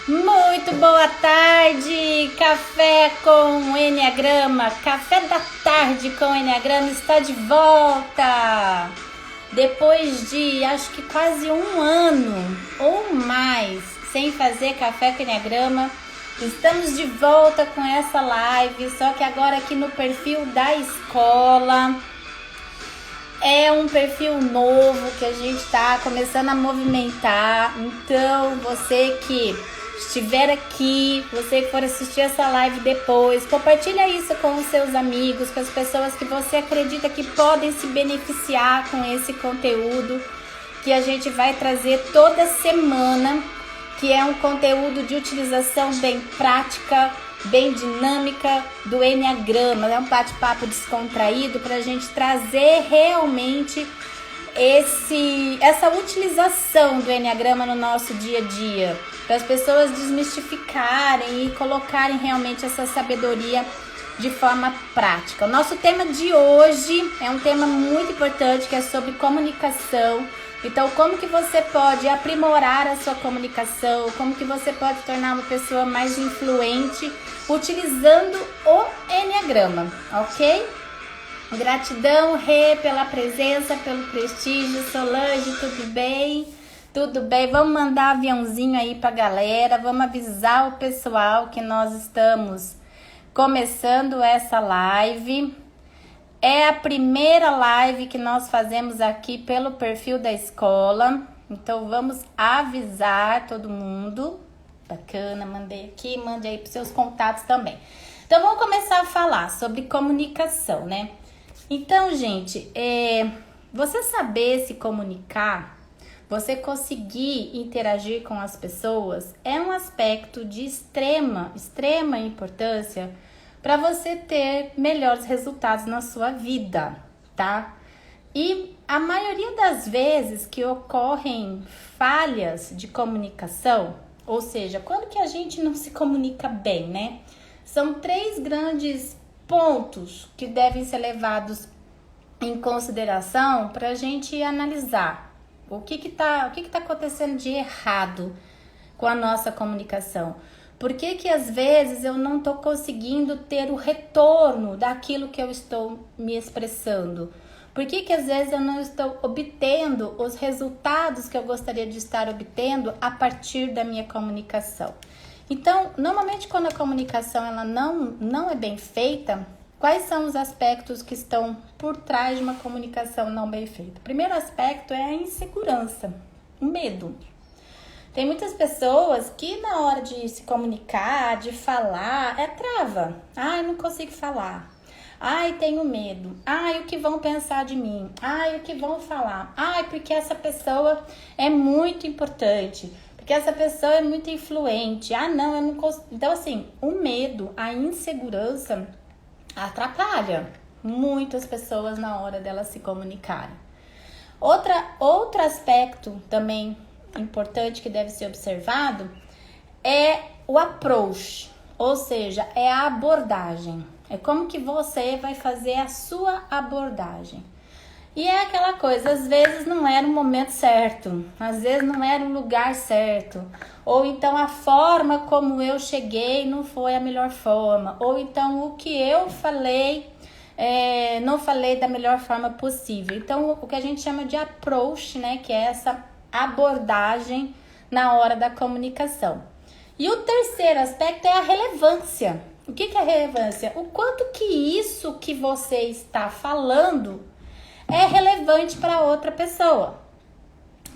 Muito boa tarde, Café com Enneagrama, Café da Tarde com Enneagrama está de volta. Depois de, acho que quase um ano ou mais sem fazer Café com Enneagrama, estamos de volta com essa live, só que agora aqui no perfil da escola. É um perfil novo que a gente está começando a movimentar, então você que estiver aqui, você que for assistir essa live depois, compartilha isso com os seus amigos, com as pessoas que você acredita que podem se beneficiar com esse conteúdo que a gente vai trazer toda semana, que é um conteúdo de utilização bem prática, bem dinâmica do Enneagrama. É um bate-papo descontraído para a gente trazer realmente essa utilização do Enneagrama no nosso dia a dia, para as pessoas desmistificarem e colocarem realmente essa sabedoria de forma prática. O nosso tema de hoje é um tema muito importante, que é sobre comunicação. Então, como que você pode aprimorar a sua comunicação, como que você pode tornar uma pessoa mais influente utilizando o Enneagrama, ok? Gratidão, Rê, pela presença, pelo prestígio. Solange, tudo bem? Tudo bem, vamos mandar aviãozinho aí pra galera, vamos avisar o pessoal que nós estamos começando essa live. É a primeira live que nós fazemos aqui pelo perfil da escola, então vamos avisar todo mundo. Bacana, mandei aqui, mande aí pros seus contatos também. Então vamos começar a falar sobre comunicação, né? Então, gente, você saber se comunicar, você conseguir interagir com as pessoas é um aspecto de extrema importância para você ter melhores resultados na sua vida, tá? E a maioria das vezes que ocorrem falhas de comunicação, ou seja, quando que a gente não se comunica bem, né? São 3 grandes pontos que devem ser levados em consideração para a gente analisar o que tá acontecendo de errado com a nossa comunicação. Por que às vezes eu não estou conseguindo ter o retorno daquilo que eu estou me expressando? Por que às vezes eu não estou obtendo os resultados que eu gostaria de estar obtendo a partir da minha comunicação? Então, normalmente quando a comunicação ela não é bem feita, quais são os aspectos que estão por trás de uma comunicação não bem feita? O primeiro aspecto é a insegurança, o medo. Tem muitas pessoas que na hora de se comunicar, de falar, trava. Ai, não consigo falar. Ai, tenho medo. Ai, o que vão pensar de mim? Ai, o que vão falar? Ai, porque essa pessoa é muito importante. Porque essa pessoa é muito influente. Ah, não, eu não consigo. Então, assim, o medo, a insegurança atrapalha muitas pessoas na hora delas se comunicarem. Outro aspecto também importante que deve ser observado é o approach, ou seja, é a abordagem. É como que você vai fazer a sua abordagem. E é aquela coisa, às vezes não era o momento certo, às vezes não era o lugar certo, ou então a forma como eu cheguei não foi a melhor forma, ou então o que eu falei, não falei da melhor forma possível. Então, o que a gente chama de approach, né, que é essa abordagem na hora da comunicação. E o terceiro aspecto é a relevância. O que é a relevância? O quanto que isso que você está falando é relevante para outra pessoa,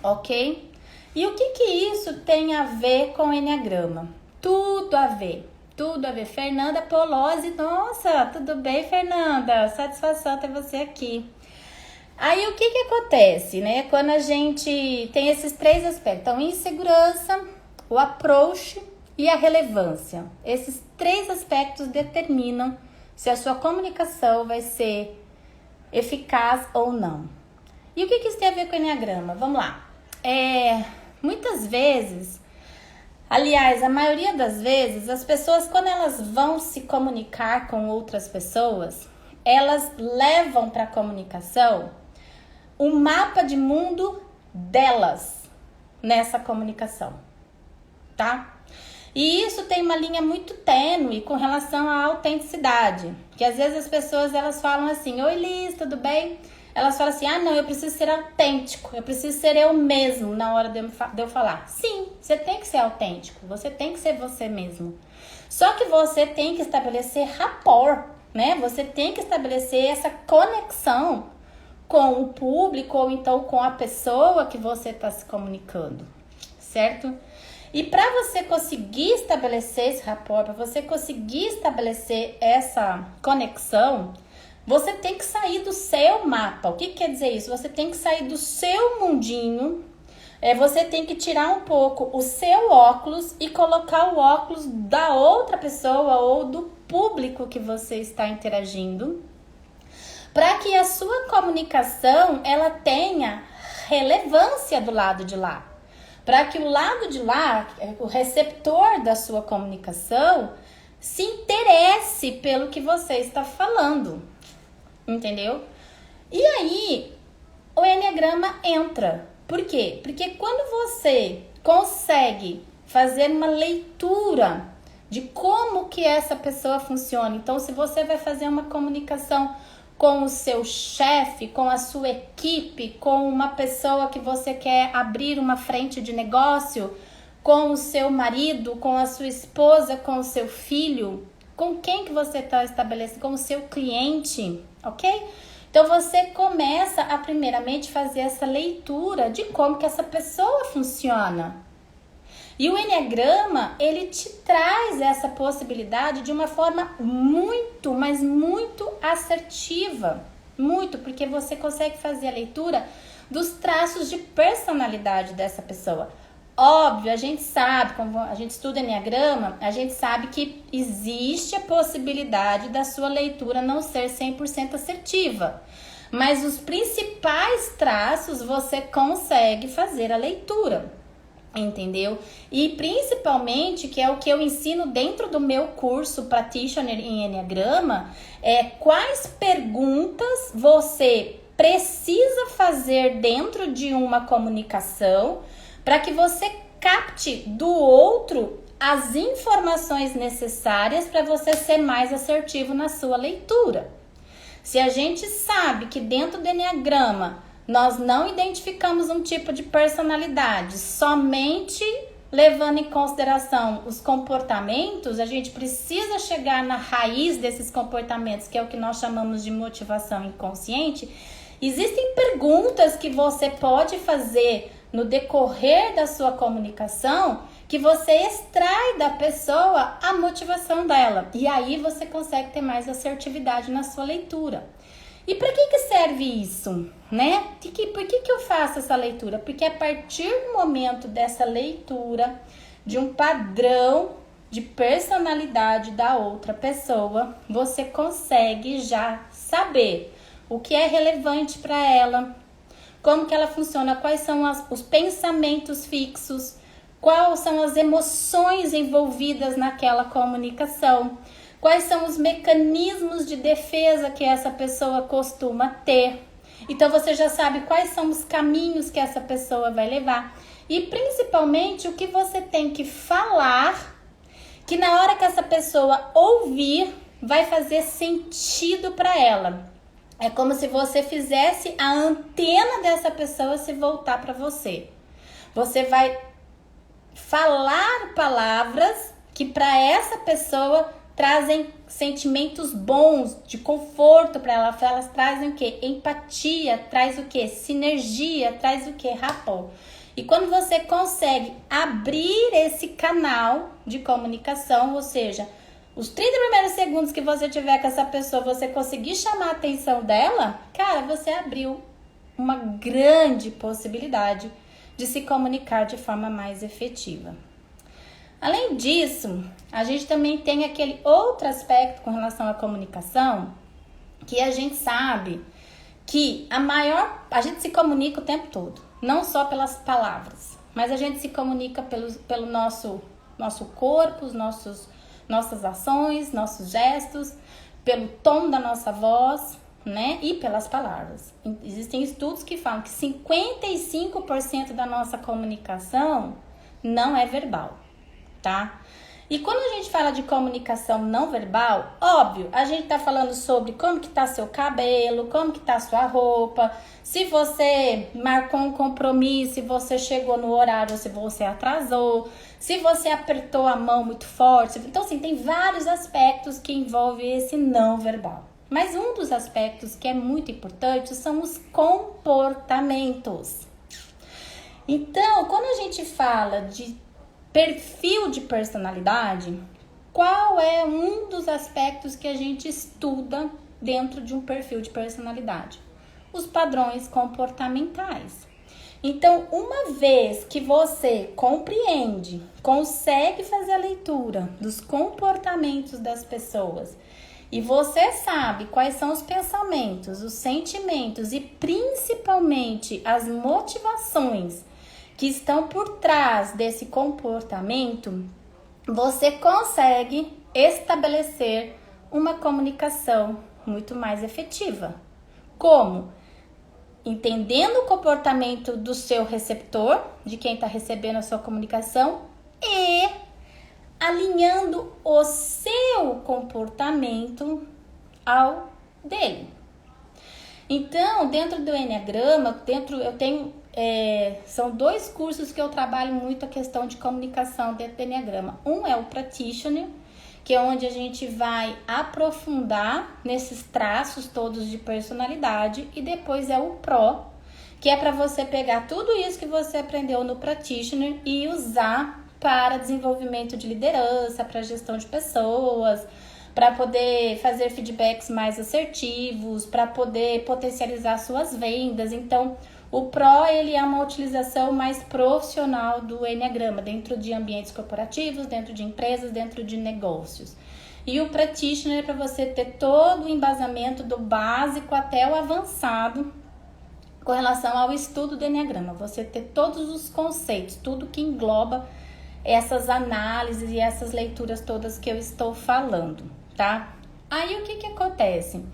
ok? E o que isso tem a ver com o Enneagrama? Tudo a ver. Fernanda Polozzi, nossa, tudo bem, Fernanda? Satisfação ter você aqui. Aí o que acontece, né? Quando a gente tem esses 3 aspectos, então insegurança, o approach e a relevância. Esses 3 aspectos determinam se a sua comunicação vai ser eficaz ou não. E o que isso tem a ver com o Enneagrama? Vamos lá. Muitas vezes, aliás, a maioria das vezes, as pessoas, quando elas vão se comunicar com outras pessoas, elas levam para a comunicação o mapa de mundo delas nessa comunicação, tá? E isso tem uma linha muito tênue com relação à autenticidade. Que às vezes as pessoas elas falam assim, oi Liz, tudo bem? Elas falam assim, ah não, eu preciso ser autêntico, eu preciso ser eu mesmo na hora de eu falar. Sim, você tem que ser autêntico, você tem que ser você mesmo. Só que você tem que estabelecer rapport, né? Você tem que estabelecer essa conexão com o público ou então com a pessoa que você está se comunicando, certo? E para você conseguir estabelecer esse rapport, para você conseguir estabelecer essa conexão, você tem que sair do seu mapa. O que quer dizer isso? Você tem que sair do seu mundinho, você tem que tirar um pouco o seu óculos e colocar o óculos da outra pessoa ou do público que você está interagindo, para que a sua comunicação ela tenha relevância do lado de lá. Para que o lado de lá, o receptor da sua comunicação, se interesse pelo que você está falando. Entendeu? E aí, o Enneagrama entra. Por quê? Porque quando você consegue fazer uma leitura de como que essa pessoa funciona, então se você vai fazer uma comunicação com o seu chefe, com a sua equipe, com uma pessoa que você quer abrir uma frente de negócio, com o seu marido, com a sua esposa, com o seu filho, com quem que você está estabelecendo, com o seu cliente, ok? Então você começa a primeiramente fazer essa leitura de como que essa pessoa funciona. E o Enneagrama, ele te traz essa possibilidade de uma forma muito, mas muito assertiva. Muito, porque você consegue fazer a leitura dos traços de personalidade dessa pessoa. Óbvio, a gente sabe, quando a gente estuda Enneagrama, a gente sabe que existe a possibilidade da sua leitura não ser 100% assertiva. Mas os principais traços você consegue fazer a leitura. Entendeu? E principalmente, que é o que eu ensino dentro do meu curso Practitioner em Enneagrama, quais perguntas você precisa fazer dentro de uma comunicação para que você capte do outro as informações necessárias para você ser mais assertivo na sua leitura. Se a gente sabe que dentro do Enneagrama nós não identificamos um tipo de personalidade, somente levando em consideração os comportamentos, a gente precisa chegar na raiz desses comportamentos, que é o que nós chamamos de motivação inconsciente. Existem perguntas que você pode fazer no decorrer da sua comunicação que você extrai da pessoa a motivação dela. E aí você consegue ter mais assertividade na sua leitura. E para que serve isso, né? Por que eu faço essa leitura? Porque a partir do momento dessa leitura de um padrão de personalidade da outra pessoa, você consegue já saber o que é relevante para ela, como que ela funciona, quais são os pensamentos fixos, quais são as emoções envolvidas naquela comunicação, quais são os mecanismos de defesa que essa pessoa costuma ter. Então você já sabe quais são os caminhos que essa pessoa vai levar. E principalmente o que você tem que falar, que na hora que essa pessoa ouvir, vai fazer sentido para ela. É como se você fizesse a antena dessa pessoa se voltar para você. Você vai falar palavras que para essa pessoa trazem sentimentos bons, de conforto para ela. Elas trazem o quê? Empatia, traz o quê? Sinergia, traz o quê? Rapport. E quando você consegue abrir esse canal de comunicação, ou seja, os 30 primeiros segundos que você tiver com essa pessoa, você conseguir chamar a atenção dela, cara, você abriu uma grande possibilidade de se comunicar de forma mais efetiva. Além disso, a gente também tem aquele outro aspecto com relação à comunicação, que a gente sabe que a gente se comunica o tempo todo, não só pelas palavras, mas a gente se comunica pelo nosso corpo, nossas ações, nossos gestos, pelo tom da nossa voz, né? E pelas palavras. Existem estudos que falam que 55% da nossa comunicação não é verbal. Tá? E quando a gente fala de comunicação não verbal, óbvio, a gente tá falando sobre como que tá seu cabelo, como que tá sua roupa, se você marcou um compromisso, se você chegou no horário ou se você atrasou, se você apertou a mão muito forte. Então, assim, tem vários aspectos que envolvem esse não verbal. Mas um dos aspectos que é muito importante são os comportamentos. Então, quando a gente fala de perfil de personalidade, qual é um dos aspectos que a gente estuda dentro de um perfil de personalidade? Os padrões comportamentais. Então, uma vez que você compreende, consegue fazer a leitura dos comportamentos das pessoas e você sabe quais são os pensamentos, os sentimentos e principalmente as motivações que estão por trás desse comportamento, você consegue estabelecer uma comunicação muito mais efetiva. Como? Entendendo o comportamento do seu receptor, de quem está recebendo a sua comunicação, e alinhando o seu comportamento ao dele. Então, dentro do Enneagrama, eu tenho são 2 cursos que eu trabalho muito a questão de comunicação dentro do Enneagrama. Um é o Practitioner, que é onde a gente vai aprofundar nesses traços todos de personalidade, e depois é o Pro, que é para você pegar tudo isso que você aprendeu no Practitioner e usar para desenvolvimento de liderança, para gestão de pessoas, para poder fazer feedbacks mais assertivos, para poder potencializar suas vendas. Então, o Pro, ele é uma utilização mais profissional do Enneagrama, dentro de ambientes corporativos, dentro de empresas, dentro de negócios. E o Practitioner é para você ter todo o embasamento do básico até o avançado com relação ao estudo do Enneagrama. Você ter todos os conceitos, tudo que engloba essas análises e essas leituras todas que eu estou falando, tá? Aí o que acontece?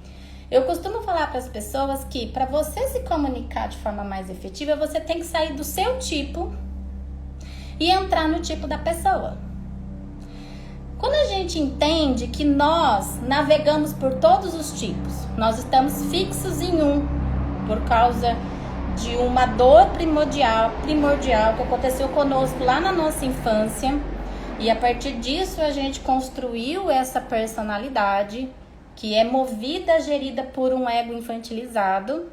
Eu costumo falar para as pessoas que para você se comunicar de forma mais efetiva, você tem que sair do seu tipo e entrar no tipo da pessoa. Quando a gente entende que nós navegamos por todos os tipos, nós estamos fixos em um por causa de uma dor primordial que aconteceu conosco lá na nossa infância, e a partir disso a gente construiu essa personalidade que é movida, gerida por um ego infantilizado,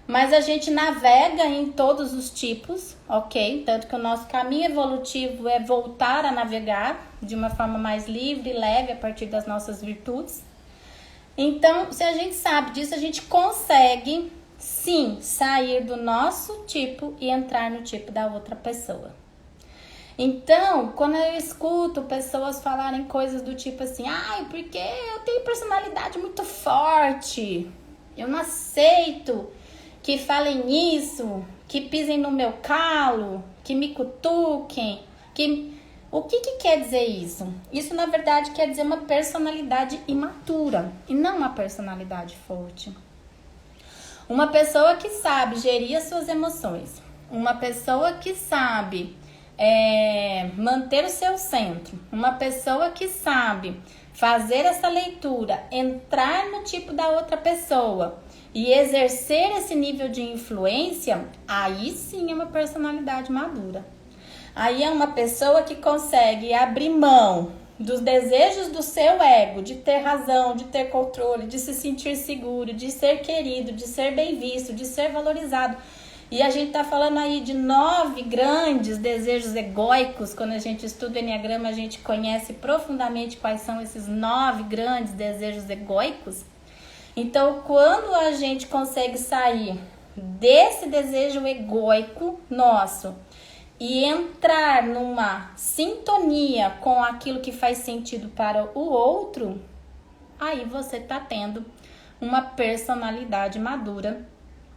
mas a gente navega em todos os tipos, ok? Tanto que o nosso caminho evolutivo é voltar a navegar de uma forma mais livre e leve a partir das nossas virtudes. Então, se a gente sabe disso, a gente consegue, sim, sair do nosso tipo e entrar no tipo da outra pessoa. Então, quando eu escuto pessoas falarem coisas do tipo assim, porque eu tenho personalidade muito forte, eu não aceito que falem isso, que pisem no meu calo, que me cutuquem, o que quer dizer isso? Isso, na verdade, quer dizer uma personalidade imatura e não uma personalidade forte. Uma pessoa que sabe gerir as suas emoções, uma pessoa que sabe manter o seu centro, uma pessoa que sabe fazer essa leitura, entrar no tipo da outra pessoa e exercer esse nível de influência, aí sim é uma personalidade madura. Aí é uma pessoa que consegue abrir mão dos desejos do seu ego, de ter razão, de ter controle, de se sentir seguro, de ser querido, de ser bem visto, de ser valorizado. E a gente tá falando aí de 9 grandes desejos egóicos. Quando a gente estuda o Enneagrama, a gente conhece profundamente quais são esses 9 grandes desejos egóicos. Então, quando a gente consegue sair desse desejo egóico nosso e entrar numa sintonia com aquilo que faz sentido para o outro, aí você tá tendo uma personalidade madura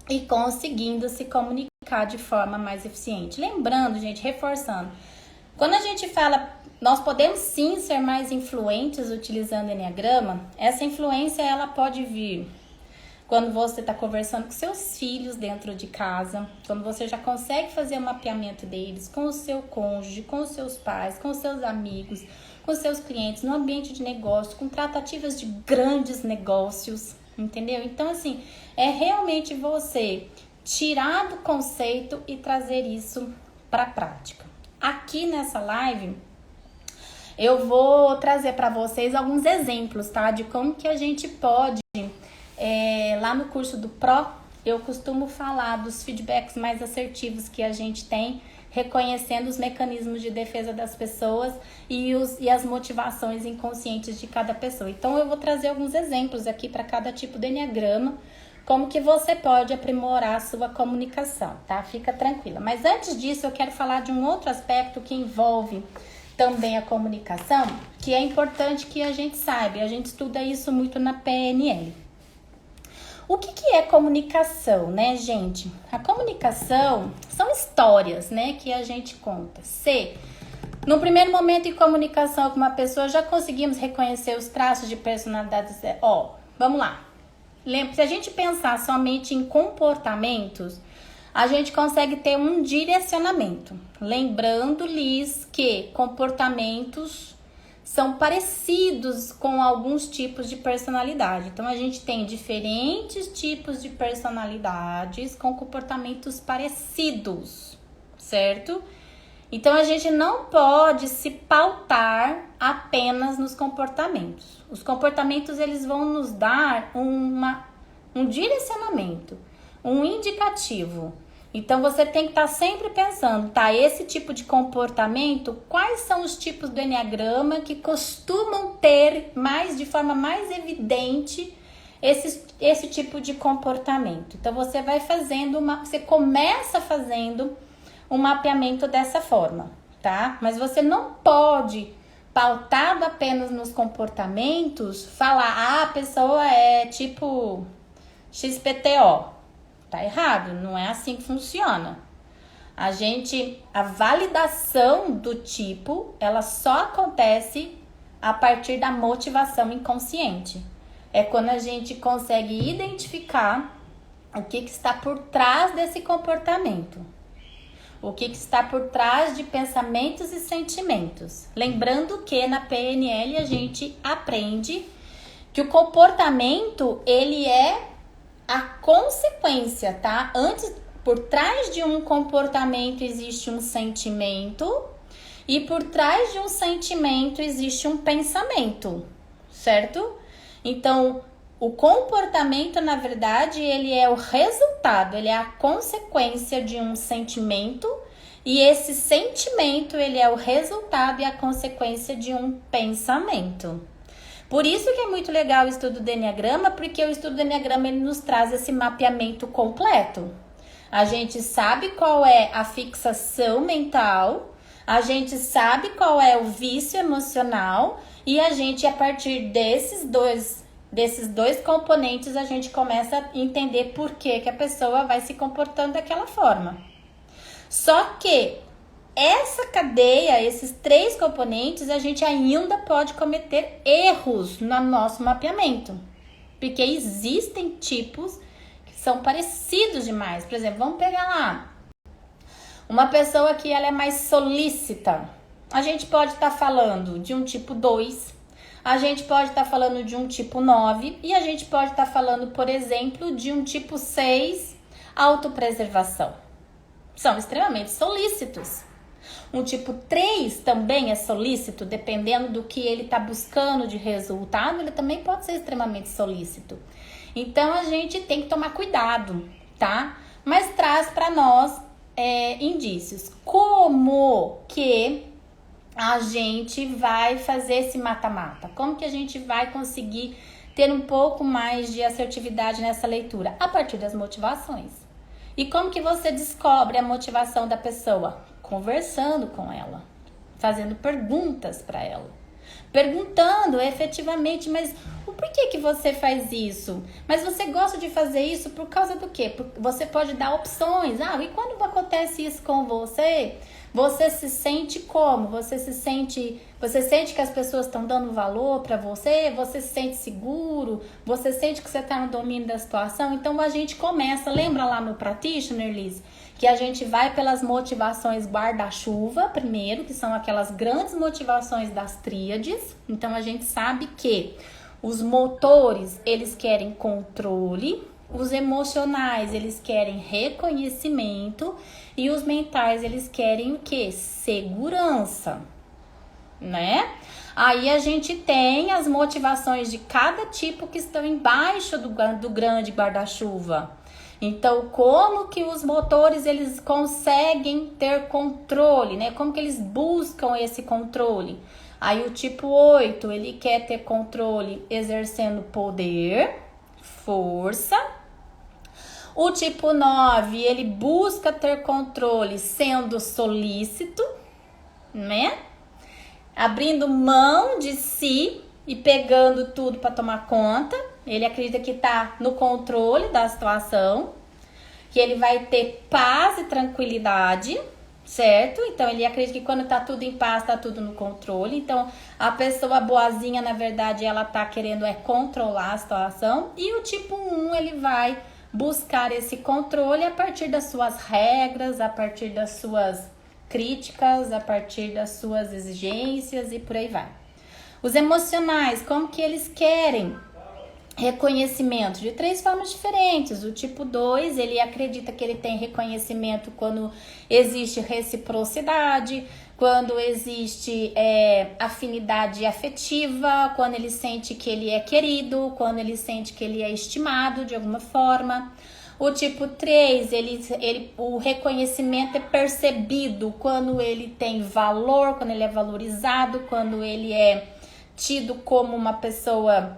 e conseguindo se comunicar de forma mais eficiente. Lembrando, gente, reforçando, quando a gente fala, nós podemos sim ser mais influentes utilizando o Enneagrama, essa influência ela pode vir quando você está conversando com seus filhos dentro de casa, quando você já consegue fazer o mapeamento deles com o seu cônjuge, com os seus pais, com os seus amigos, com os seus clientes, no ambiente de negócio, com tratativas de grandes negócios, entendeu? Então, assim, é realmente você tirar do conceito e trazer isso para a prática. Aqui nessa live, eu vou trazer para vocês alguns exemplos, tá? De como que a gente pode... lá no curso do Pro, eu costumo falar dos feedbacks mais assertivos que a gente tem, reconhecendo os mecanismos de defesa das pessoas e as motivações inconscientes de cada pessoa. Então, eu vou trazer alguns exemplos aqui para cada tipo de enneagrama, como que você pode aprimorar a sua comunicação, tá? Fica tranquila. Mas antes disso, eu quero falar de um outro aspecto que envolve também a comunicação, que é importante que a gente saiba. A gente estuda isso muito na PNL. O que é comunicação, né, gente? A comunicação são histórias, né, que a gente conta. Se no primeiro momento em comunicação com uma pessoa já conseguimos reconhecer os traços de personalidade, vamos lá. Se a gente pensar somente em comportamentos, a gente consegue ter um direcionamento. Lembrando-lhes que comportamentos são parecidos com alguns tipos de personalidade. Então, a gente tem diferentes tipos de personalidades com comportamentos parecidos, certo? Então, a gente não pode se pautar apenas nos comportamentos. Os comportamentos, eles vão nos dar um direcionamento, um indicativo. Então, você tem que estar sempre pensando, tá? Esse tipo de comportamento, quais são os tipos do enneagrama que costumam ter de forma mais evidente esse tipo de comportamento? Então, você vai você começa fazendo um mapeamento dessa forma, tá? Mas você não pode, pautado apenas nos comportamentos, falar, a pessoa é tipo XPTO. Tá errado, não é assim que funciona. A validação do tipo, ela só acontece a partir da motivação inconsciente. É quando a gente consegue identificar o que está por trás desse comportamento. O que está por trás de pensamentos e sentimentos. Lembrando que na PNL a gente aprende que o comportamento, ele é a consequência, tá? Por trás de um comportamento existe um sentimento e por trás de um sentimento existe um pensamento, certo? Então, o comportamento, na verdade, ele é o resultado, ele é a consequência de um sentimento e esse sentimento, ele é o resultado e a consequência de um pensamento. Por isso que é muito legal o estudo do enneagrama, porque o estudo do enneagrama ele nos traz esse mapeamento completo. A gente sabe qual é a fixação mental, a gente sabe qual é o vício emocional e a gente, a partir desses dois componentes, a gente começa a entender por que a pessoa vai se comportando daquela forma. Só que essa cadeia, esses 3 componentes, a gente ainda pode cometer erros no nosso mapeamento. Porque existem tipos que são parecidos demais. Por exemplo, vamos pegar lá uma pessoa que ela é mais solícita. A gente pode estar falando de um tipo 2, a gente pode estar falando de um tipo 9 e a gente pode estar falando, por exemplo, de um tipo 6, autopreservação. São extremamente solícitos. Um tipo 3 também é solícito, dependendo do que ele está buscando de resultado, ele também pode ser extremamente solícito. Então, a gente tem que tomar cuidado, tá? Mas traz para nós indícios. Como que a gente vai fazer esse mata-mata? Como que a gente vai conseguir ter um pouco mais de assertividade nessa leitura? A partir das motivações. E como que você descobre a motivação da pessoa? Conversando com ela, fazendo perguntas para ela, perguntando efetivamente, mas o porquê que você faz isso? Mas você gosta de fazer isso por causa do quê? Você pode dar opções. E quando acontece isso com você, Você se sente como? Você sente que as pessoas estão dando valor para você? Você se sente seguro? Você sente que você está no domínio da situação? Então a gente começa, lembra lá no Practitioner, Liz, que a gente vai pelas motivações guarda-chuva primeiro, que são aquelas grandes motivações das tríades. Então a gente sabe que os motores, eles querem controle, os emocionais, eles querem reconhecimento e os mentais, eles querem o quê? Segurança, né? Aí a gente tem as motivações de cada tipo que estão embaixo do grande guarda-chuva. Então, como que os motores, eles conseguem ter controle, né? Como que eles buscam esse controle? Aí o tipo 8, ele quer ter controle exercendo poder, força. O tipo 9, ele busca ter controle sendo solícito, né? Abrindo mão de si e pegando tudo para tomar conta. Ele acredita que tá no controle da situação, que ele vai ter paz e tranquilidade, certo? Então ele acredita que quando tá tudo em paz, tá tudo no controle. Então a pessoa boazinha, na verdade, ela tá querendo controlar a situação. E o tipo 1, ele vai buscar esse controle a partir das suas regras, a partir das suas críticas, a partir das suas exigências e por aí vai. Os emocionais, como que eles querem reconhecimento? De 3 formas diferentes. O tipo 2, ele acredita que ele tem reconhecimento quando existe reciprocidade, quando existe afinidade afetiva, quando ele sente que ele é querido, quando ele sente que ele é estimado de alguma forma. O tipo 3, o reconhecimento é percebido quando ele tem valor, quando ele é valorizado, quando ele é tido como uma pessoa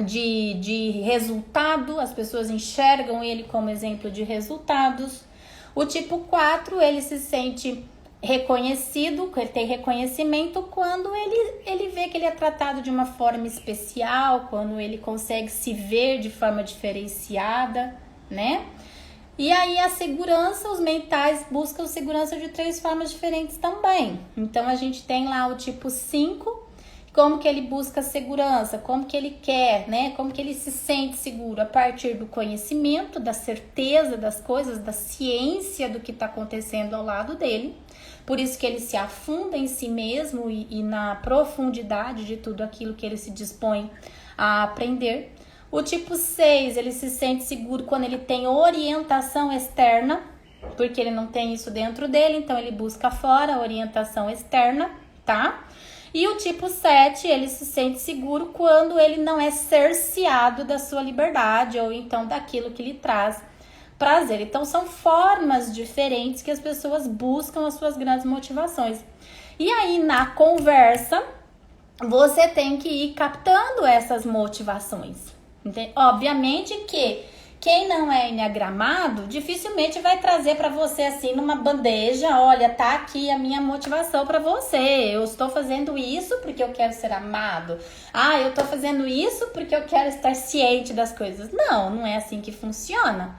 de resultado, as pessoas enxergam ele como exemplo de resultados. O tipo 4, ele se sente reconhecido, ele tem reconhecimento quando ele vê que ele é tratado de uma forma especial, quando ele consegue se ver de forma diferenciada, né? E aí a segurança, os mentais buscam segurança de 3 formas diferentes também. Então a gente tem lá o tipo 5, como que ele busca segurança, como que ele quer, né? Como que ele se sente seguro a partir do conhecimento, da certeza das coisas, da ciência do que está acontecendo ao lado dele. Por isso que ele se afunda em si mesmo e na profundidade de tudo aquilo que ele se dispõe a aprender. O tipo 6, ele se sente seguro quando ele tem orientação externa, porque ele não tem isso dentro dele, então ele busca fora a orientação externa, tá? E o tipo 7, ele se sente seguro quando ele não é cerceado da sua liberdade ou então daquilo que lhe traz prazer. Então são formas diferentes que as pessoas buscam as suas grandes motivações. E aí na conversa, você tem que ir captando essas motivações. Obviamente que quem não é enneagramado dificilmente vai trazer para você assim numa bandeja, olha, tá aqui a minha motivação para você. Eu estou fazendo isso porque eu quero ser amado. Ah, eu tô fazendo isso porque eu quero estar ciente das coisas. Não, não é assim que funciona.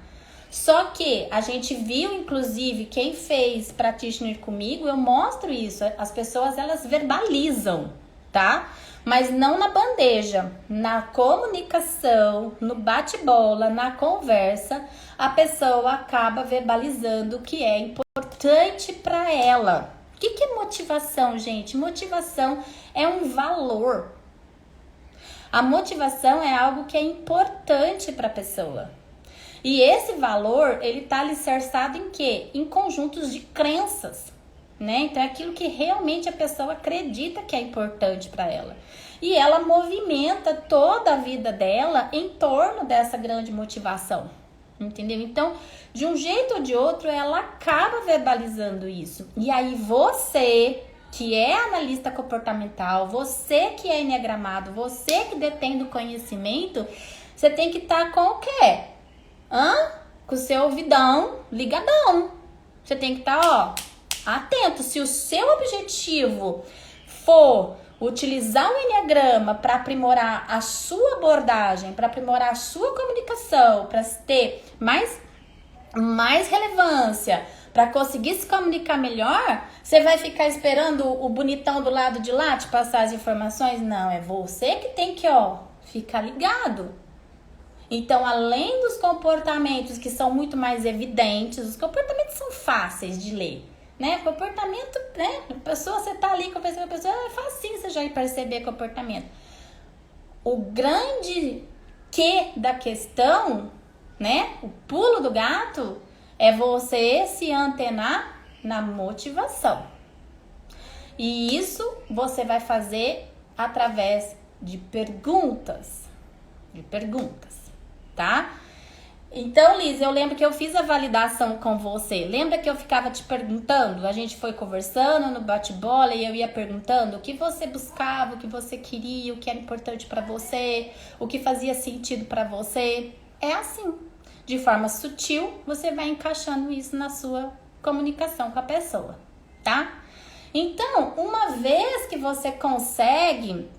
Só que a gente viu, inclusive, quem fez Practitioner comigo, eu mostro isso. As pessoas, elas verbalizam, tá? Mas não na bandeja, na comunicação, no bate-bola, na conversa, a pessoa acaba verbalizando o que é importante para ela. O que é motivação, gente? Motivação é um valor. A motivação é algo que é importante para a pessoa. E esse valor, ele está alicerçado em quê? Em conjuntos de crenças, né? Então é aquilo que realmente a pessoa acredita que é importante para ela. E ela movimenta toda a vida dela em torno dessa grande motivação, entendeu? Então, de um jeito ou de outro, ela acaba verbalizando isso. E aí você, que é analista comportamental, você que é enneagramado, você que detém do conhecimento, você tem que estar com o quê? Com o seu ouvidão ligadão. Você tem que estar, atento. Se o seu objetivo for utilizar o enneagrama para aprimorar a sua abordagem, para aprimorar a sua comunicação, para ter mais relevância, Para conseguir se comunicar melhor, você vai ficar esperando o bonitão do lado de lá te passar as informações? Não, é você que tem que, ficar ligado. Então, além dos comportamentos que são muito mais evidentes, os comportamentos são fáceis de ler, né? Comportamento, né? A pessoa, você tá ali conversando com a pessoa, é facinho você já ir perceber comportamento. O grande que da questão, né? O pulo do gato é você se antenar na motivação. E isso você vai fazer através de perguntas. Tá? Então, Liz, eu lembro que eu fiz a validação com você. Lembra que eu ficava te perguntando? A gente foi conversando no bate-bola e eu ia perguntando o que você buscava, o que você queria, o que era importante pra você, o que fazia sentido pra você. É assim. De forma sutil, você vai encaixando isso na sua comunicação com a pessoa, tá? Então, uma vez que você consegue...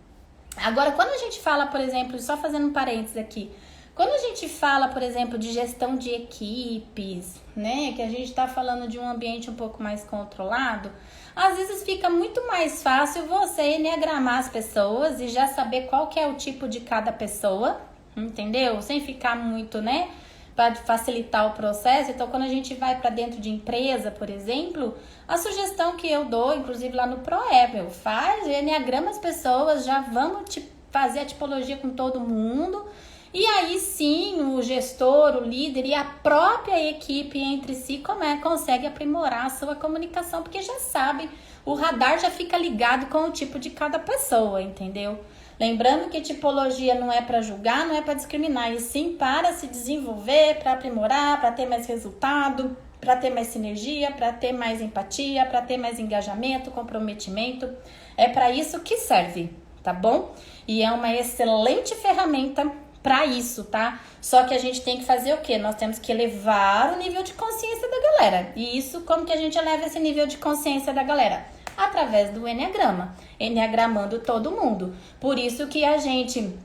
Agora, quando a gente fala, por exemplo, só fazendo um parênteses aqui, quando a gente fala, por exemplo, de gestão de equipes, né, que a gente está falando de um ambiente um pouco mais controlado, às vezes fica muito mais fácil você enneagramar as pessoas e já saber qual que é o tipo de cada pessoa, entendeu? Sem ficar muito, né, para facilitar o processo. Então, quando a gente vai para dentro de empresa, por exemplo, a sugestão que eu dou, inclusive lá no ProEvel, faz enneagrama as pessoas, já vamos fazer a tipologia com todo mundo. E aí sim, o gestor, o líder e a própria equipe entre si consegue aprimorar a sua comunicação, porque já sabe, o radar já fica ligado com o tipo de cada pessoa, entendeu? Lembrando que tipologia não é para julgar, não é para discriminar, e sim para se desenvolver, para aprimorar, para ter mais resultado, para ter mais sinergia, para ter mais empatia, para ter mais engajamento, comprometimento. É para isso que serve, tá bom? E é uma excelente ferramenta para isso, tá? Só que a gente tem que fazer o quê? Nós temos que elevar o nível de consciência da galera. E isso, como que a gente eleva esse nível de consciência da galera? Através do enneagrama, enneagramando todo mundo. Por isso que a gente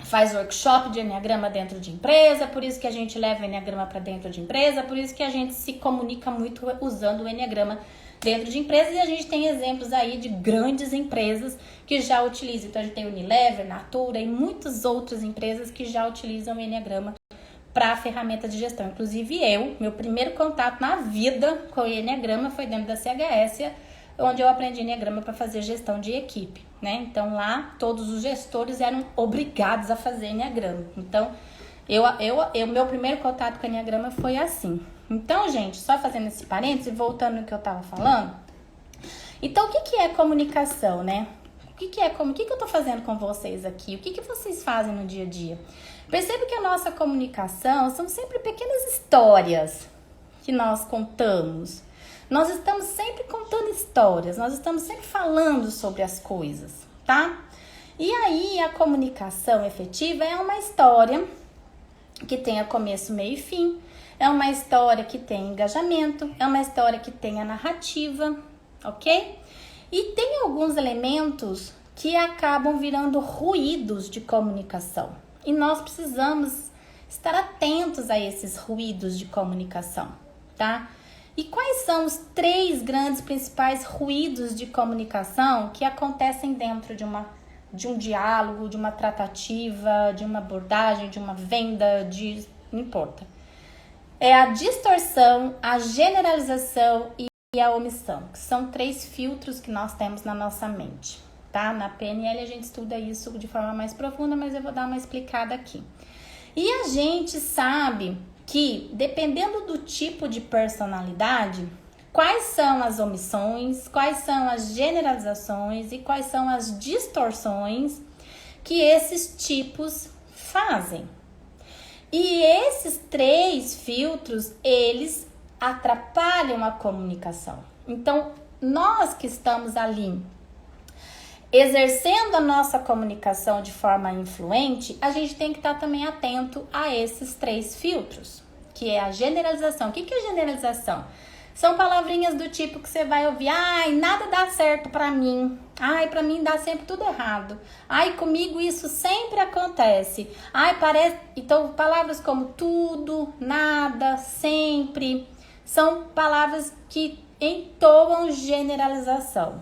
faz workshop de enneagrama dentro de empresa, por isso que a gente leva o enneagrama para dentro de empresa, por isso que a gente se comunica muito usando o enneagrama dentro de empresas, e a gente tem exemplos aí de grandes empresas que já utilizam. Então a gente tem Unilever, Natura e muitas outras empresas que já utilizam o enneagrama para ferramenta de gestão. Inclusive meu primeiro contato na vida com o enneagrama foi dentro da CHS, onde eu aprendi enneagrama para fazer gestão de equipe, né? Então lá todos os gestores eram obrigados a fazer enneagrama. Então meu primeiro contato com o enneagrama foi assim. Então, gente, só fazendo esse parênteses e voltando no que eu tava falando. Então, o que é comunicação, né? O que eu tô fazendo com vocês aqui? O que vocês fazem no dia a dia? Percebe que a nossa comunicação são sempre pequenas histórias que nós contamos. Nós estamos sempre contando histórias, nós estamos sempre falando sobre as coisas, tá? E aí, a comunicação efetiva é uma história que tenha começo, meio e fim. É uma história que tem engajamento, é uma história que tem a narrativa, ok? E tem alguns elementos que acabam virando ruídos de comunicação. E nós precisamos estar atentos a esses ruídos de comunicação, tá? E quais são os 3 grandes principais ruídos de comunicação que acontecem dentro de um diálogo, de uma tratativa, de uma abordagem, de uma venda, não importa. É a distorção, a generalização e a omissão, que são 3 filtros que nós temos na nossa mente, tá? Na PNL a gente estuda isso de forma mais profunda, mas eu vou dar uma explicada aqui. E a gente sabe que, dependendo do tipo de personalidade, quais são as omissões, quais são as generalizações e quais são as distorções que esses tipos fazem. E esses 3 filtros, eles atrapalham a comunicação. Então, nós que estamos ali exercendo a nossa comunicação de forma influente, a gente tem que estar também atento a esses 3 filtros, que é a generalização. O que é generalização? São palavrinhas do tipo que você vai ouvir: ai, nada dá certo pra mim. Ai, pra mim dá sempre tudo errado. Ai, comigo isso sempre acontece. Ai, parece... Então, palavras como tudo, nada, sempre são palavras que entoam generalização.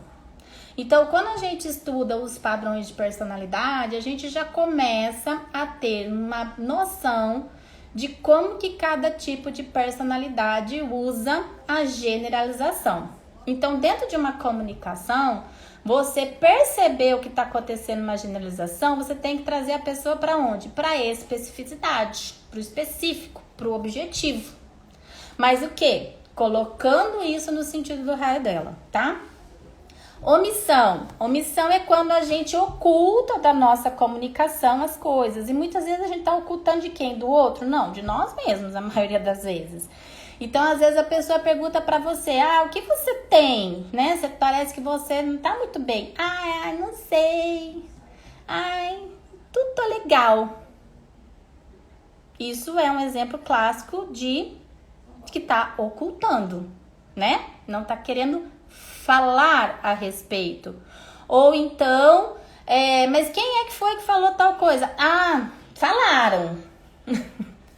Então, quando a gente estuda os padrões de personalidade, a gente já começa a ter uma noção de como que cada tipo de personalidade usa a generalização. Então, dentro de uma comunicação, você perceber o que está acontecendo numa generalização, você tem que trazer a pessoa para onde? Para a especificidade, para o específico, para o objetivo. Mas o quê? Colocando isso no sentido do raio dela, tá? Omissão. Omissão é quando a gente oculta da nossa comunicação as coisas. E muitas vezes a gente tá ocultando de quem? Do outro? Não, de nós mesmos, a maioria das vezes. Então, às vezes a pessoa pergunta pra você, o que você tem? Né? Você parece que você não tá muito bem. Não sei. Tudo tá legal. Isso é um exemplo clássico de que tá ocultando, né? Não tá querendo falar a respeito. Ou então, mas quem é que foi que falou tal coisa? Falaram.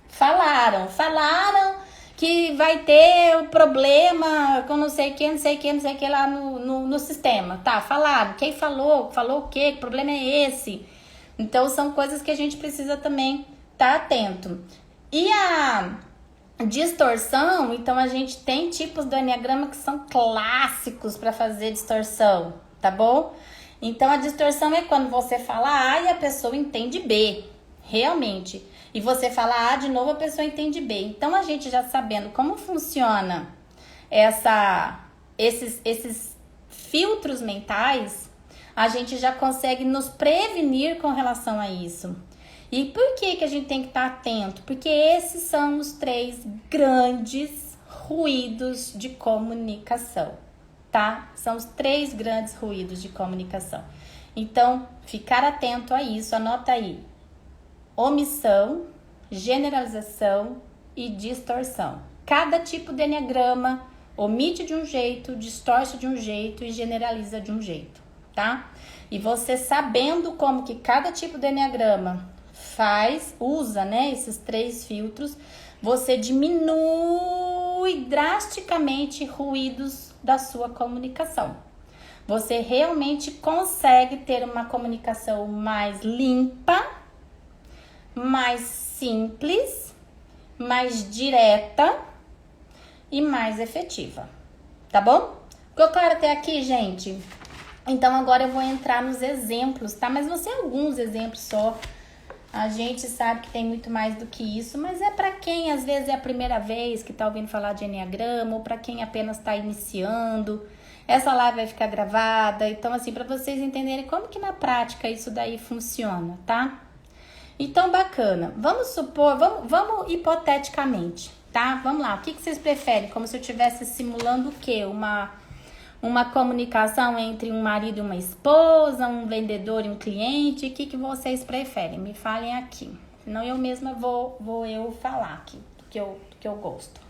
Falaram que vai ter o problema com não sei o que lá no sistema. Tá, falaram. Quem falou? Falou o quê? Que problema é esse? Então, são coisas que a gente precisa também estar atento. E a distorção, então a gente tem tipos do Enneagrama que são clássicos para fazer distorção, tá bom? Então a distorção é quando você fala A e a pessoa entende B, realmente. E você fala A de novo, a pessoa entende B. Então a gente já sabendo como funciona esses filtros mentais, a gente já consegue nos prevenir com relação a isso. E por que a gente tem que estar atento? Porque esses são os 3 grandes ruídos de comunicação, tá? São os 3 grandes ruídos de comunicação. Então, ficar atento a isso, anota aí. Omissão, generalização e distorção. Cada tipo de enneagrama omite de um jeito, distorce de um jeito e generaliza de um jeito, tá? E você sabendo como que cada tipo de enneagrama usa, né, esses 3 filtros, você diminui drasticamente ruídos da sua comunicação. Você realmente consegue ter uma comunicação mais limpa, mais simples, mais direta e mais efetiva, tá bom? Ficou claro até aqui, gente? Então agora eu vou entrar nos exemplos, tá? Mas vão ser alguns exemplos só. A gente sabe que tem muito mais do que isso, mas é para quem às vezes é a primeira vez que tá ouvindo falar de Enneagrama, ou para quem apenas está iniciando. Essa live vai ficar gravada, então assim, para vocês entenderem como que na prática isso daí funciona, tá? Então, bacana. Vamos supor, vamos hipoteticamente, tá? Vamos lá, o que vocês preferem? Como se eu estivesse simulando o quê? Uma comunicação entre um marido e uma esposa, um vendedor e um cliente. O que vocês preferem? Me falem aqui. Senão eu mesma vou eu falar aqui do que eu gosto.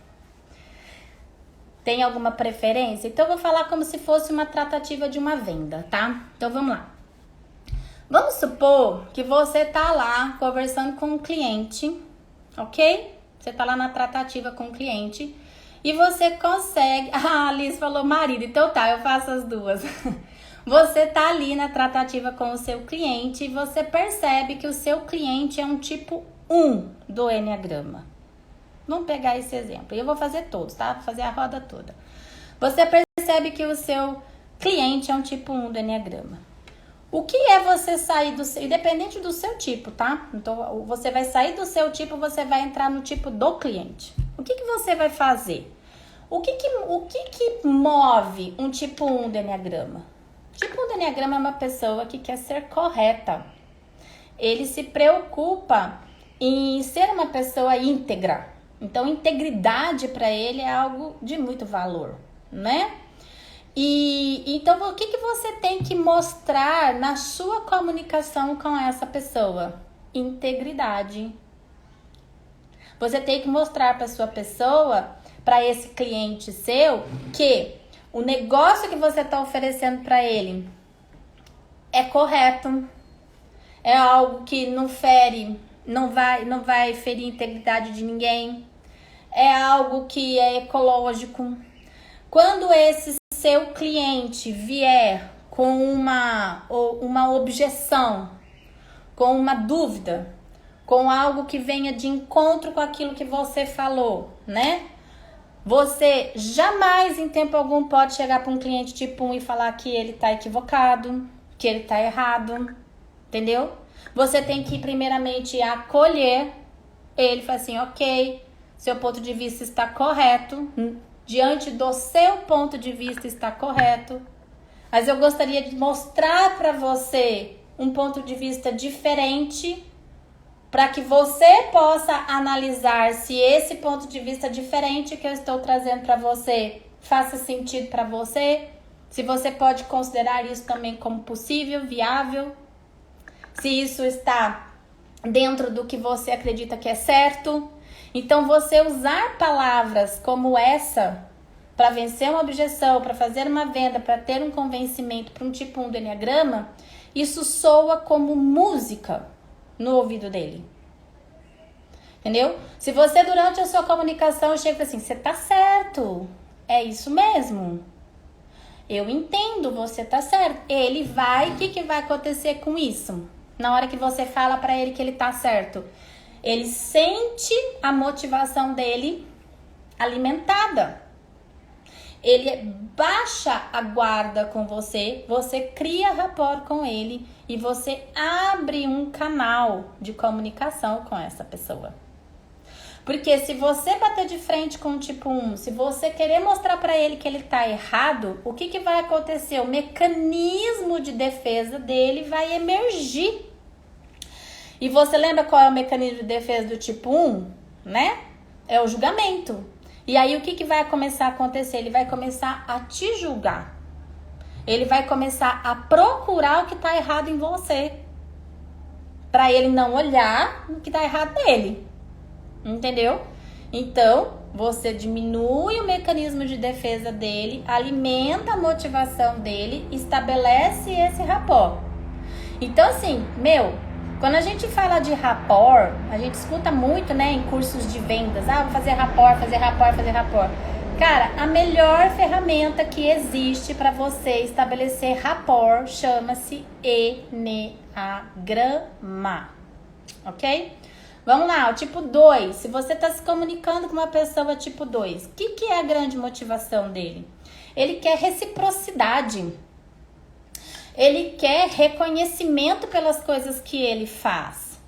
Tem alguma preferência? Então eu vou falar como se fosse uma tratativa de uma venda, tá? Então vamos lá. Vamos supor que você tá lá conversando com um cliente, ok? Você tá lá na tratativa com o cliente. E você consegue... a Liz falou marido. Então tá, eu faço as duas. Você tá ali na tratativa com o seu cliente e você percebe que o seu cliente é um tipo 1 do Enneagrama. Vamos pegar esse exemplo. Eu vou fazer todos, tá? Vou fazer a roda toda. Você percebe que o seu cliente é um tipo 1 do Enneagrama. O que é você sair do seu... Independente do seu tipo, tá? Então, você vai sair do seu tipo, você vai entrar no tipo do cliente. O que você vai fazer? O que move um tipo 1 do Enneagrama? O tipo 1 do Enneagrama é uma pessoa que quer ser correta. Ele se preocupa em ser uma pessoa íntegra. Então, integridade para ele é algo de muito valor, né? E então, o que você tem que mostrar na sua comunicação com essa pessoa? Integridade. Você tem que mostrar para sua pessoa, para esse cliente seu, que o negócio que você está oferecendo para ele é correto, é algo que não vai ferir a integridade de ninguém, é algo que é ecológico. Quando esse seu cliente vier com uma objeção, com uma dúvida, com algo que venha de encontro com aquilo que você falou, né? Você jamais em tempo algum pode chegar para um cliente tipo 1 e falar que ele tá equivocado, que ele tá errado, entendeu? Você tem que primeiramente acolher ele e falar assim, ok, seu ponto de vista está correto, diante do seu ponto de vista está correto, mas eu gostaria de mostrar para você um ponto de vista diferente, para que você possa analisar se esse ponto de vista diferente que eu estou trazendo para você faça sentido para você, se você pode considerar isso também como possível, viável, se isso está dentro do que você acredita que é certo. Então, você usar palavras como essa para vencer uma objeção, para fazer uma venda, para ter um convencimento para um tipo 1 do Enneagrama, isso soa como música no ouvido dele. Entendeu? Se você, durante a sua comunicação, chega e fala assim, você tá certo, é isso mesmo, eu entendo, você tá certo. Ele vai, o que vai acontecer com isso? Na hora que você fala pra ele que ele tá certo, ele sente a motivação dele alimentada. Ele baixa a guarda com você, você cria rapport com ele e você abre um canal de comunicação com essa pessoa. Porque se você bater de frente com o tipo 1, se você querer mostrar para ele que ele tá errado, o que vai acontecer? O mecanismo de defesa dele vai emergir. E você lembra qual é o mecanismo de defesa do tipo 1? Né? É o julgamento. E aí o que vai começar a acontecer? Ele vai começar a te julgar. Ele vai começar a procurar o que tá errado em você. Para ele não olhar o que tá errado nele. Entendeu? Então, você diminui o mecanismo de defesa dele, alimenta a motivação dele, estabelece esse rapport. Então, assim, quando a gente fala de rapport, a gente escuta muito, né, em cursos de vendas. Vou fazer rapport, fazer rapport, fazer rapport. Cara, a melhor ferramenta que existe para você estabelecer rapport chama-se Enneagrama. Ok? Vamos lá, o tipo 2. Se você está se comunicando com uma pessoa tipo 2, o que é a grande motivação dele? Ele quer reciprocidade. Ele quer reconhecimento pelas coisas que ele faz.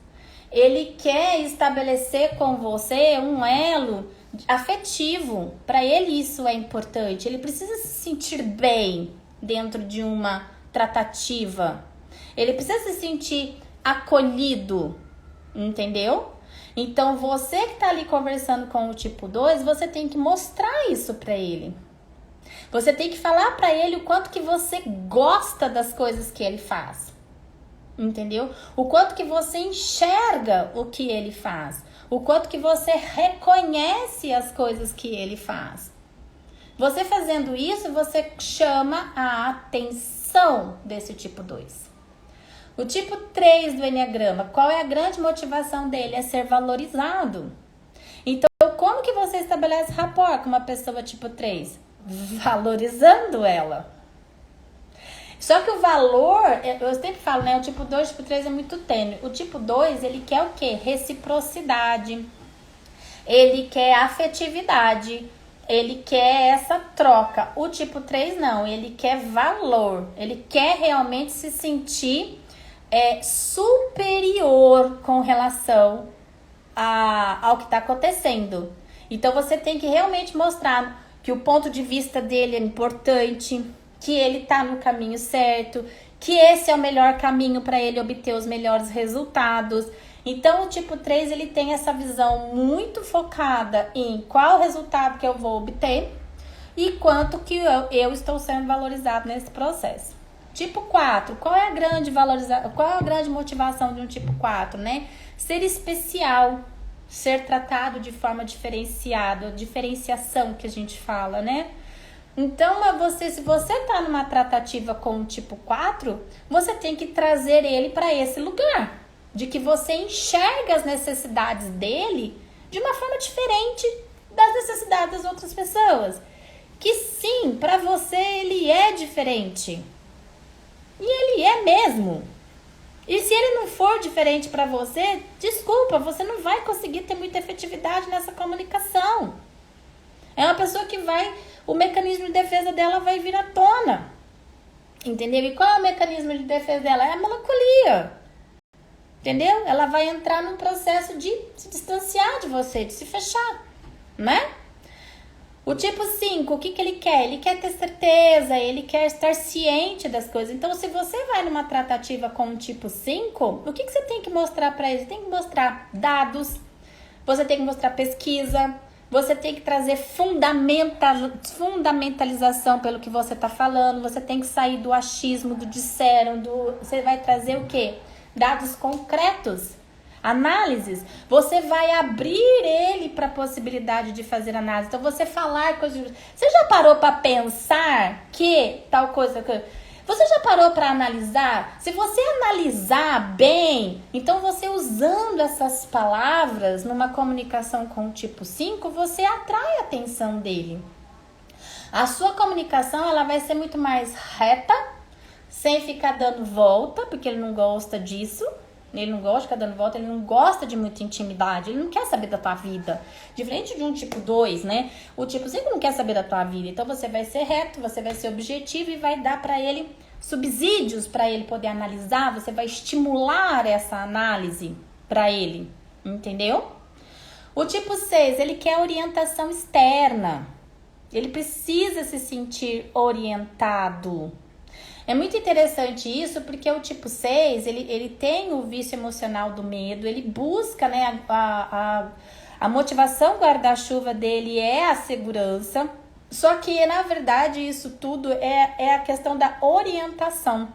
Ele quer estabelecer com você um elo afetivo. Para ele isso é importante. Ele precisa se sentir bem dentro de uma tratativa. Ele precisa se sentir acolhido. Entendeu? Então, você que tá ali conversando com o tipo 2, você tem que mostrar isso pra ele. Você tem que falar pra ele o quanto que você gosta das coisas que ele faz. Entendeu? O quanto que você enxerga o que ele faz. O quanto que você reconhece as coisas que ele faz. Você fazendo isso, você chama a atenção desse tipo 2. O tipo 3 do Enneagrama, qual é a grande motivação dele? É ser valorizado. Então, como que você estabelece rapport com uma pessoa tipo 3? Valorizando ela. Só que o valor, eu sempre falo, né? O tipo 2 e o tipo 3 é muito tênue. O tipo 2, ele quer o quê? Reciprocidade. Ele quer afetividade. Ele quer essa troca. O tipo 3 não, ele quer valor. Ele quer realmente se sentir superior com relação ao que está acontecendo. Então você tem que realmente mostrar que o ponto de vista dele é importante, que ele está no caminho certo, que esse é o melhor caminho para ele obter os melhores resultados. Então o tipo 3 ele tem essa visão muito focada em qual resultado que eu vou obter e quanto que eu estou sendo valorizado nesse processo. Tipo 4, qual é a grande motivação de um tipo 4, né? Ser especial, ser tratado de forma diferenciada, diferenciação que a gente fala, né? Então, se você tá numa tratativa com o tipo 4, você tem que trazer ele para esse lugar, de que você enxerga as necessidades dele de uma forma diferente das necessidades das outras pessoas. Que sim, para você ele é diferente. E ele é mesmo. E se ele não for diferente para você, desculpa, você não vai conseguir ter muita efetividade nessa comunicação. É uma pessoa que o mecanismo de defesa dela vai vir à tona. Entendeu? E qual é o mecanismo de defesa dela? É a melancolia. Entendeu? Ela vai entrar num processo de se distanciar de você, de se fechar, né? O tipo 5, o que ele quer? Ele quer ter certeza, ele quer estar ciente das coisas. Então, se você vai numa tratativa com o tipo 5, o que você tem que mostrar para ele? Você tem que mostrar dados, você tem que mostrar pesquisa, você tem que trazer fundamentalização pelo que você está falando, você tem que sair do achismo, do disseram, você vai trazer o quê? Dados concretos. Análises, você vai abrir ele para a possibilidade de fazer análise. Então, você falar coisas. Você já parou para pensar que tal coisa. Você já parou para analisar? Se você analisar bem, então você usando essas palavras numa comunicação com o tipo 5, você atrai a atenção dele. A sua comunicação ela vai ser muito mais reta, sem ficar dando volta, porque ele não gosta disso. Ele não gosta de ficar dando volta, ele não gosta de muita intimidade, ele não quer saber da tua vida. Diferente de um tipo 2, né? O tipo 5 não quer saber da tua vida. Então você vai ser reto, você vai ser objetivo e vai dar para ele subsídios para ele poder analisar. Você vai estimular essa análise para ele, entendeu? O tipo 6, ele quer orientação externa. Ele precisa se sentir orientado. É muito interessante isso, porque o tipo 6, ele tem o vício emocional do medo, ele busca, né, a motivação guarda-chuva dele é a segurança, só que, na verdade, isso tudo é a questão da orientação.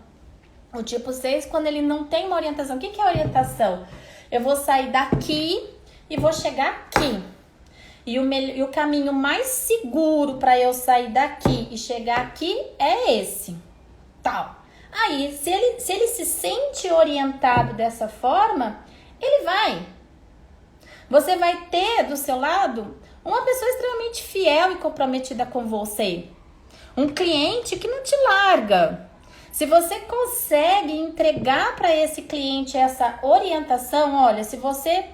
O tipo 6, quando ele não tem uma orientação, o que é orientação? Eu vou sair daqui e vou chegar aqui. E o caminho mais seguro para eu sair daqui e chegar aqui é esse. Tal. Aí, se ele se sente orientado dessa forma, ele vai. Você vai ter do seu lado uma pessoa extremamente fiel e comprometida com você. Um cliente que não te larga. Se você consegue entregar para esse cliente essa orientação, olha, se você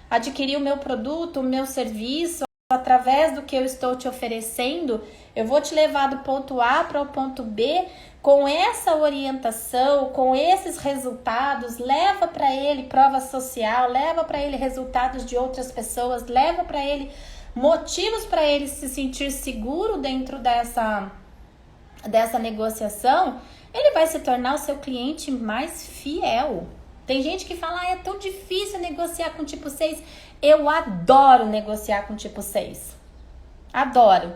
adquirir o meu produto, o meu serviço, através do que eu estou te oferecendo, eu vou te levar do ponto A para o ponto B com essa orientação, com esses resultados, leva para ele prova social, leva para ele resultados de outras pessoas, leva para ele motivos para ele se sentir seguro dentro dessa negociação, ele vai se tornar o seu cliente mais fiel. Tem gente que fala, é tão difícil negociar com tipo 6. Eu adoro negociar com tipo 6. Adoro.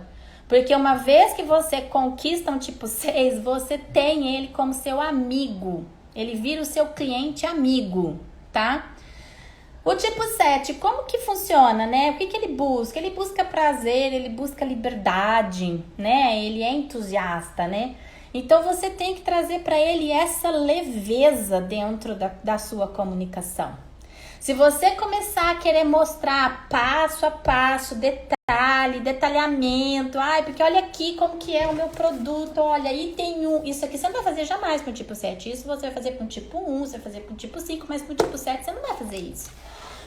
Porque uma vez que você conquista um tipo 6, você tem ele como seu amigo. Ele vira o seu cliente amigo, tá? O tipo 7, como que funciona, né? O que ele busca? Ele busca prazer, ele busca liberdade, né? Ele é entusiasta, né? Então, você tem que trazer para ele essa leveza dentro da sua comunicação. Se você começar a querer mostrar passo a passo, detalhamento, porque olha aqui como que é o meu produto, olha, aí tem isso aqui você não vai fazer jamais com o tipo 7, isso você vai fazer com o tipo 1, você vai fazer com o tipo 5, mas com o tipo 7 você não vai fazer isso.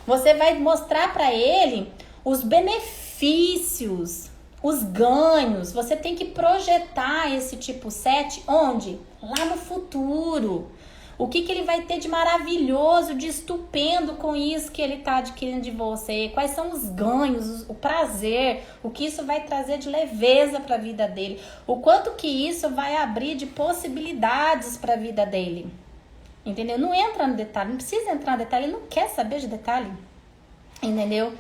Você vai mostrar para ele os benefícios, os ganhos, você tem que projetar esse tipo 7 onde? Lá no futuro. O que ele vai ter de maravilhoso, de estupendo com isso que ele está adquirindo de você? Quais são os ganhos, o prazer, o que isso vai trazer de leveza para a vida dele? O quanto que isso vai abrir de possibilidades para a vida dele? Entendeu? Não entra no detalhe, não precisa entrar no detalhe, ele não quer saber de detalhe. Entendeu?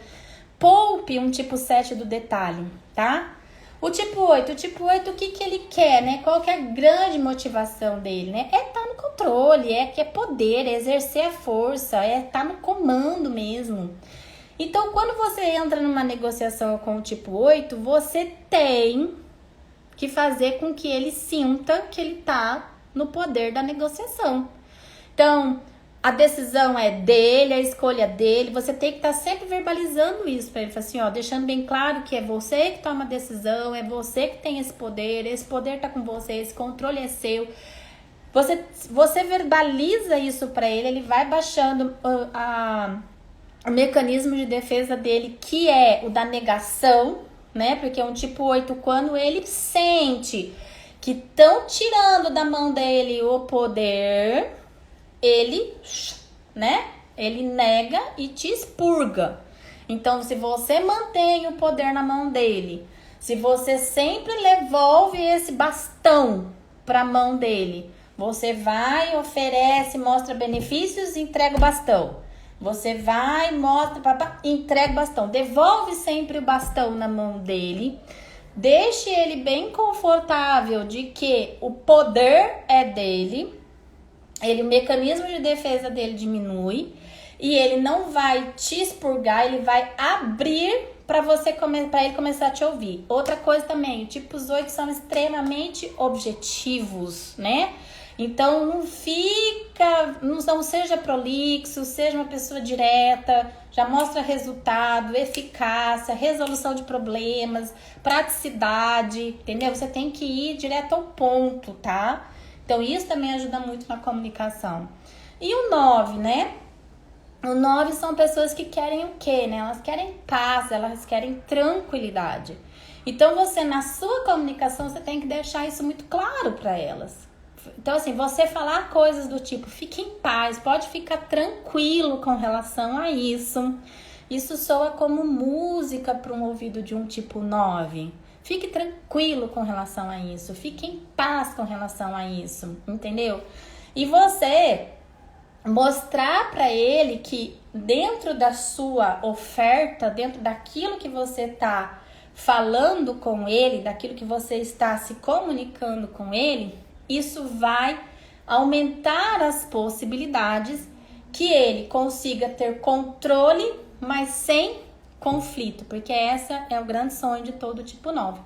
Poupe um tipo 7 do detalhe, tá? O tipo 8, o que ele quer, né? Qual que é a grande motivação dele, né? É estar no controle, é poder, é exercer a força, é estar no comando mesmo. Então, quando você entra numa negociação com o tipo 8, você tem que fazer com que ele sinta que ele tá no poder da negociação. Então, A decisão é dele, a escolha dele. Você tem que estar sempre verbalizando isso para ele, assim, ó, deixando bem claro que é você que toma a decisão, é você que tem esse poder tá com você, esse controle é seu. Você verbaliza isso para ele, ele vai baixando o mecanismo de defesa dele, que é o da negação, né? Porque é um tipo 8, quando ele sente que estão tirando da mão dele o poder, ele, né? Ele nega e te expurga. Então, se você mantém o poder na mão dele, se você sempre devolve esse bastão para a mão dele, você vai, oferece, mostra benefícios e entrega o bastão. Você vai, mostra, entrega o bastão. Devolve sempre o bastão na mão dele. Deixe ele bem confortável de que o poder é dele. O mecanismo de defesa dele diminui. E ele não vai te expurgar, ele vai abrir para ele começar a te ouvir. Outra coisa também, os tipos 8 são extremamente objetivos, né? Então não seja prolixo, seja uma pessoa direta, já mostra resultado, eficácia, resolução de problemas, praticidade, entendeu? Você tem que ir direto ao ponto, tá? Então isso também ajuda muito na comunicação. E o 9, né? O 9 são pessoas que querem o quê, né? Elas querem paz, elas querem tranquilidade. Então você, na sua comunicação, você tem que deixar isso muito claro para elas. Então, assim, você falar coisas do tipo, fique em paz, pode ficar tranquilo com relação a isso. Isso soa como música para um ouvido de um tipo 9. Fique tranquilo com relação a isso, fique em paz com relação a isso, entendeu? E você mostrar para ele que dentro da sua oferta, dentro daquilo que você está falando com ele, daquilo que você está se comunicando com ele, isso vai aumentar as possibilidades que ele consiga ter controle, mas sem conflito, porque essa é o grande sonho de todo tipo 9.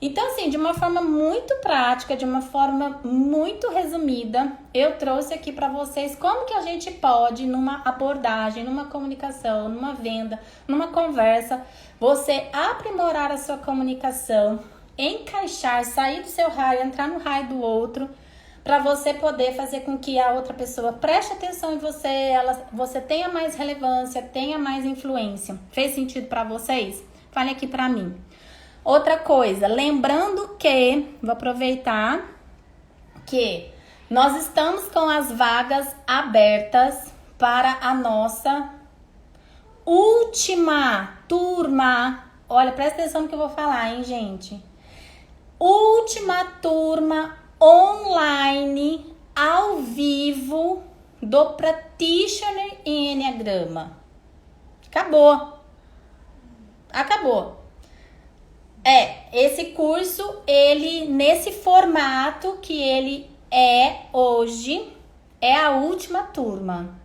Então, assim, de uma forma muito prática, de uma forma muito resumida, eu trouxe aqui para vocês como que a gente pode, numa abordagem, numa comunicação, numa venda, numa conversa, você aprimorar a sua comunicação, encaixar, sair do seu raio, entrar no raio do outro, para você poder fazer com que a outra pessoa preste atenção em você, você tenha mais relevância, tenha mais influência. Fez sentido para vocês? Fale aqui para mim. Outra coisa, lembrando que, vou aproveitar que nós estamos com as vagas abertas para a nossa última turma. Olha, presta atenção no que eu vou falar, hein, gente? Última turma online, ao vivo, do Practitioner em Enneagrama. Acabou. Esse curso, ele, nesse formato que ele é hoje, é a última turma,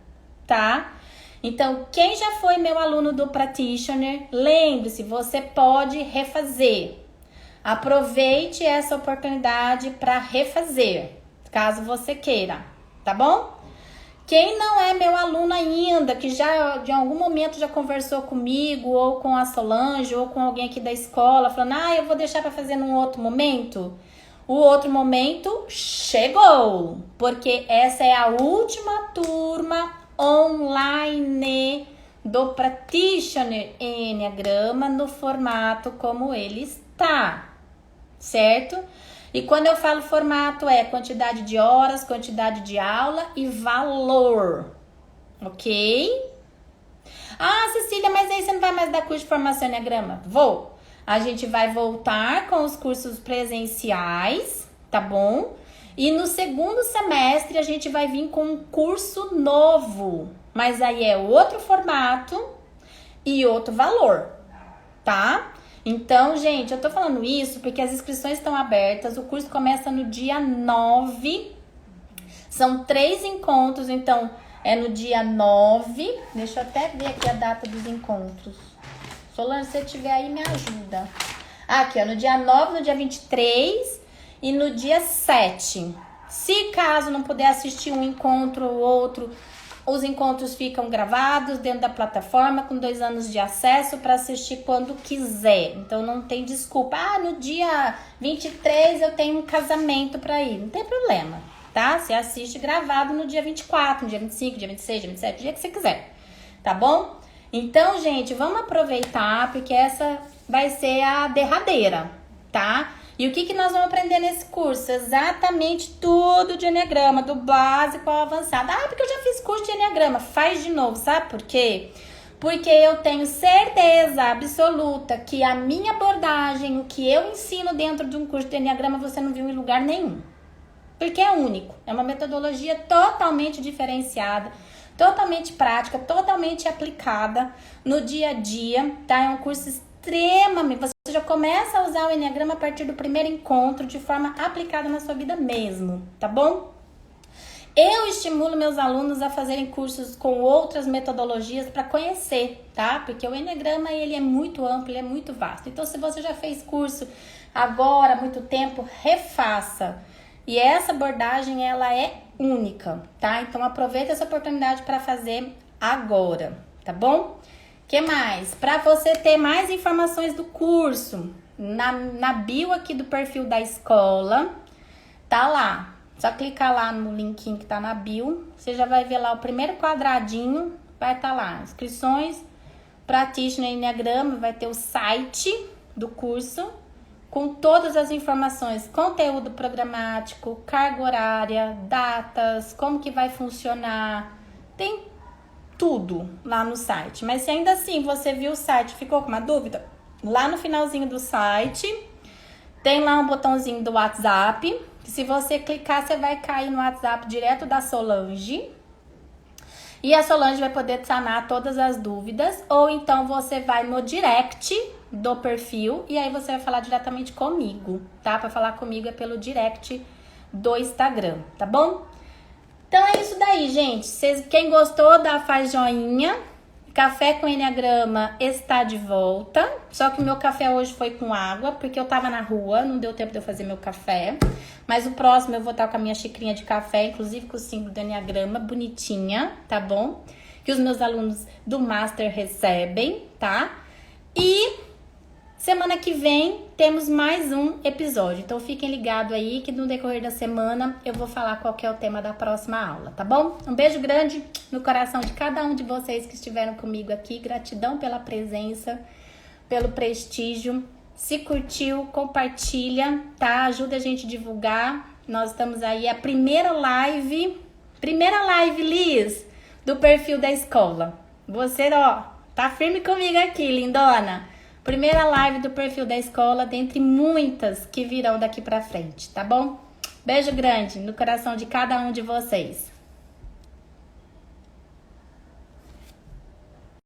tá? Então, quem já foi meu aluno do Practitioner, lembre-se, você pode refazer. Aproveite essa oportunidade para refazer, caso você queira, tá bom? Quem não é meu aluno ainda, que já de algum momento já conversou comigo, ou com a Solange, ou com alguém aqui da escola, falando, eu vou deixar para fazer num outro momento. O outro momento chegou, porque essa é a última turma online do Practitioner em Enneagrama no formato como ele está, certo? E quando eu falo formato é quantidade de horas, quantidade de aula e valor, ok? Cecília, mas aí você não vai mais dar curso de formação em Enneagrama? Vou. A gente vai voltar com os cursos presenciais, tá bom? E no segundo semestre a gente vai vir com um curso novo, mas aí é outro formato e outro valor, tá? Então, gente, eu tô falando isso porque as inscrições estão abertas, o curso começa no dia 9, são 3 encontros, então é no dia 9, deixa eu até ver aqui a data dos encontros. Solange, se você tiver aí, me ajuda. Aqui, ó, no dia 9, no dia 23 e no dia 7. Se caso não puder assistir um encontro ou outro, Os encontros ficam gravados dentro da plataforma com 2 anos de acesso para assistir quando quiser. Então não tem desculpa. Ah, no dia 23 eu tenho um casamento para ir. Não tem problema, tá? Você assiste gravado no dia 24, no dia 25, dia 26, dia 27, o dia que você quiser. Tá bom? Então, gente, vamos aproveitar porque essa vai ser a derradeira, tá? E o que nós vamos aprender nesse curso? Exatamente tudo de Enneagrama, do básico ao avançado. Ah, porque eu já fiz curso de Enneagrama. Faz de novo, sabe por quê? Porque eu tenho certeza absoluta que a minha abordagem, o que eu ensino dentro de um curso de Enneagrama, você não viu em lugar nenhum. Porque é único. É uma metodologia totalmente diferenciada, totalmente prática, totalmente aplicada no dia a dia, tá? É um curso extremamente... Você já começa a usar o Enneagrama a partir do primeiro encontro de forma aplicada na sua vida mesmo, tá bom? Eu estimulo meus alunos a fazerem cursos com outras metodologias para conhecer, tá? Porque o Enneagrama, ele é muito amplo, ele é muito vasto. Então, se você já fez curso agora há muito tempo, refaça. E essa abordagem, ela é única, tá? Então, aproveita essa oportunidade para fazer agora, tá bom? Que mais? Para você ter mais informações do curso, na bio aqui do perfil da escola, tá lá. Só clicar lá no linkinho que tá na bio, você já vai ver lá o primeiro quadradinho, vai estar lá. Inscrições, Practitioner Enneagrama, vai ter o site do curso, com todas as informações, conteúdo programático, carga horária, datas, como que vai funcionar, tem tudo lá no site. Mas se ainda assim você viu o site, ficou com uma dúvida, lá no finalzinho do site tem lá um botãozinho do WhatsApp, que se você clicar você vai cair no WhatsApp direto da Solange, e a Solange vai poder sanar todas as dúvidas, ou então você vai no direct do perfil e aí você vai falar diretamente comigo, tá? Para falar comigo é pelo direct do Instagram, tá bom? Então é isso daí, gente. Quem gostou, faz joinha. Café com Enneagrama está de volta. Só que o meu café hoje foi com água, porque eu tava na rua, não deu tempo de eu fazer meu café. Mas o próximo eu vou estar com a minha xicrinha de café, inclusive com o símbolo do Enneagrama, bonitinha, tá bom? Que os meus alunos do Master recebem, tá? E semana que vem temos mais um episódio, então fiquem ligados aí que no decorrer da semana eu vou falar qual que é o tema da próxima aula, tá bom? Um beijo grande no coração de cada um de vocês que estiveram comigo aqui, gratidão pela presença, pelo prestígio. Se curtiu, compartilha, tá? Ajuda a gente a divulgar. Nós estamos aí, a primeira live, Liz, do perfil da escola. Você, ó, tá firme comigo aqui, lindona. Primeira live do perfil da escola, dentre muitas que virão daqui pra frente, tá bom? Beijo grande no coração de cada um de vocês.